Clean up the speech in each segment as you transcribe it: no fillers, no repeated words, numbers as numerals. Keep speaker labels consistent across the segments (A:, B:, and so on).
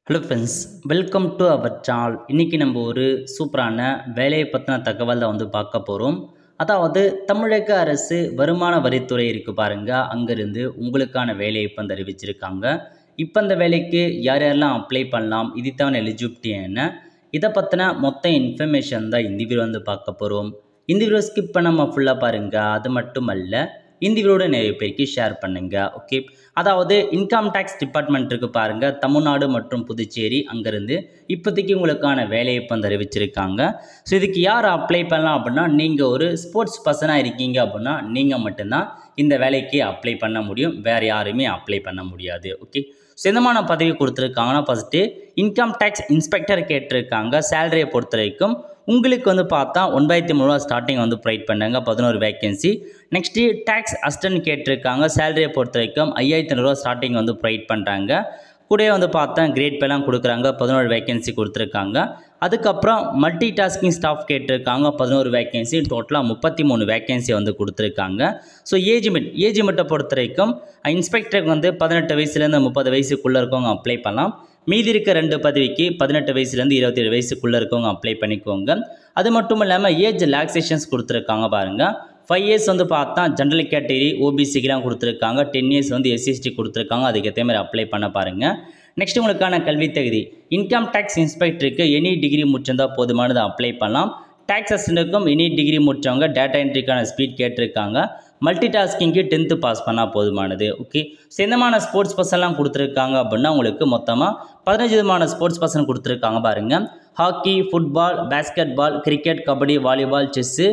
A: Hello friends, welcome to our channel. இன்றைக்கி நம்ம ஒரு சூப்பரான வேலையை பற்றின தகவல் தான் பார்க்க போகிறோம். அதாவது தமிழக அரசு வருமான வரித்துறை இருக்குது பாருங்கள், அங்கேருந்து உங்களுக்கான வேலையை இப்போ அறிவிச்சிருக்காங்க. இப்போ அந்த வேலைக்கு யார் யாரெல்லாம் அப்ளை பண்ணலாம், இதுக்கான எலிஜிபிலிட்டி என்ன, இதை பற்றின மொத்த இன்ஃபர்மேஷன் தான் இந்த வீடியோ பார்க்க போகிறோம். இந்த வீடியோ ஸ்கிப் பண்ணாமல் ஃபுல்லாக பாருங்கள். அது மட்டும் அல்ல, இந்த வீடியோட நிறைய பேருக்கு ஷேர் பண்ணுங்கள். ஓகே, அதாவது இன்கம் டேக்ஸ் டிபார்ட்மெண்ட் இருக்குது பாருங்கள், தமிழ்நாடு மற்றும் புதுச்சேரி, அங்கேருந்து இப்போதைக்கு உங்களுக்கான வேலையை இப்போ அறிவிச்சிருக்காங்க. ஸோ இதுக்கு யார் அப்ளை பண்ணலாம் அப்படின்னா, நீங்கள் ஒரு ஸ்போர்ட்ஸ் பர்சனாக இருக்கீங்க அப்படின்னா நீங்கள் மட்டும்தான் இந்த வேலைக்கு அப்ளை பண்ண முடியும், வேறு யாருமே அப்ளை பண்ண முடியாது. ஓகே, ஸோ எந்தமான பதவி கொடுத்துருக்காங்கன்னா, ஃபஸ்ட்டு இன்கம் டேக்ஸ் இன்ஸ்பெக்டர் கேட்டிருக்காங்க. சேலரியை பொறுத்த வரைக்கும் உங்களுக்கு பார்த்தா 9,300 ஸ்டார்டிங் ப்ரொவைட் பண்ணாங்க, 11 வேக்கன்சி. நெக்ஸ்ட்டு டேக்ஸ் அசிஸ்டன்ட் கேட்டிருக்காங்க. சேலரியை பொறுத்த வரைக்கும் 5,500 ஸ்டார்டிங் ப்ரொவைட் பண்ணுறாங்க. கூடவே பார்த்தா கிரேட் பேலாம் கொடுக்குறாங்க, 11 வேக்கன்சி கொடுத்துருக்காங்க. அதுக்கப்புறம் மல்டி டாஸ்கிங் ஸ்டாஃப் கேட்டிருக்காங்க, 11 வேக்கன்சி. டோட்டலாக 33 வேக்கன்சி கொடுத்துருக்காங்க. ஸோ ஏஜ் லிமிட்டை பொறுத்த வரைக்கும் இன்ஸ்பெக்டருக்கு 18 வயசுலேருந்து 30 வயசுக்குள்ளே இருக்கவங்க அப்ளை பண்ணலாம். மீதி இருக்க 2 பதவிக்கு 18 வயசுலேருந்து 27 வயசுக்குள்ளே இருக்கவங்க அப்ளை பண்ணிக்கோங்க. அது மட்டும் இல்லாமல் ஏஜ் ரிலாக்ஸேஷன்ஸ் கொடுத்துருக்காங்க பாருங்கள். 5 இயர்ஸ் பார்த்தா ஜென்ரல் கேட்டகரி ஓபிசிக்கெலாம் கொடுத்துருக்காங்க. 10 இயர்ஸ் எஸ்சிஎஸ்டி கொடுத்துருக்காங்க. அதுக்கேற்ற மாதிரி அப்ளை பண்ண பாருங்கள். நெக்ஸ்ட் உங்களுக்கான கல்வி தகுதி, இன்கம் டேக்ஸ் இன்ஸ்பெக்டருக்கு எனி டிகிரி முடிச்சிருந்தால் போதுமானது அப்ளை பண்ணலாம். டேக்ஸ் அசிஸ்டன்ட்டுக்கும் எனி டிகிரி முடித்தவங்க டேட்டா என்ட்ரிக்கான ஸ்பீட் கேட்டிருக்காங்க. மல்டி டாஸ்கிங்க்கு 10th பாஸ் பண்ணால் போதுமானது. ஓகே, ஸோ எந்தமான ஸ்போர்ட்ஸ் பர்சன்லாம் கொடுத்துருக்காங்க அப்படின்னா, உங்களுக்கு மொத்தமாக 15 விதமான ஸ்போர்ட்ஸ் பர்சன் கொடுத்துருக்காங்க பாருங்கள். Hockey, football, basketball, cricket, kabaddi, volleyball, chess,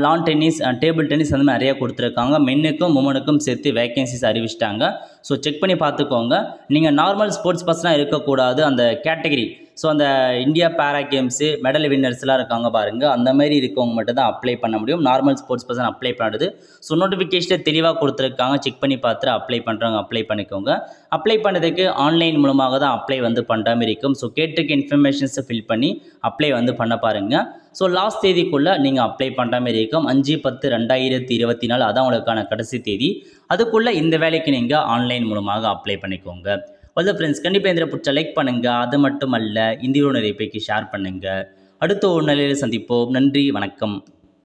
A: lawn tennis, table tennis அந்த மாதிரி நிறையா கொடுத்துருக்காங்க. மென்னுக்கும் உமனுக்கும் சேர்த்து வேக்கன்சிஸ் அறிவிச்சிட்டாங்க. ஸோ செக் பண்ணி பார்த்துக்கோங்க. நீங்கள் நார்மல் ஸ்போர்ட்ஸ் பர்சனாக இருக்கக்கூடாது, அந்த கேட்டகரி. ஸோ அந்த இந்தியா பேரா கேம்ஸு மெடல் வின்னர்ஸ்லாம் இருக்காங்க பாருங்கள், அந்த மாதிரி இருக்கவங்க மட்டும் தான் அப்ளை பண்ண முடியும். நார்மல் ஸ்போர்ட்ஸ் பர்சன் அப்ளை பண்ணுறது. ஸோ நோட்டிஃபிகேஷனை தெளிவாக கொடுத்துருக்காங்க, செக் பண்ணி பார்த்துட்டு அப்ளை பண்ணுறவங்க அப்ளை பண்ணிக்கோங்க. அப்ளை பண்ணுறதுக்கு ஆன்லைன் மூலமாக தான் அப்ளை பண்ணுற மாதிரி இருக்கும். ஸோ கேட்டிருக்க இன்ஃபர்மேஷன்ஸை ஃபில் பண்ணி அப்ளை பண்ண பாருங்கள். ஸோ லாஸ்ட் தேதிக்குள்ளே நீங்கள் அப்ளை பண்ணுற மாதிரி இருக்கும். 5/10/2024 அதான் உங்களுக்கான கடைசி தேதி. அதுக்குள்ளே இந்த வேலைக்கு நீங்கள் ஆன்லைன் மூலமாக அப்ளை பண்ணிக்கோங்க. அவ்வளோ ஃப்ரெண்ட்ஸ், கண்டிப்பாக இந்த பிடிச்ச லைக் பண்ணுங்கள். அது மட்டும் அல்ல, இந்த வீடியோ நிறைய பேருக்கு ஷேர் பண்ணுங்கள். அடுத்த ஒரு நிலையில் சந்திப்போம். நன்றி, வணக்கம்.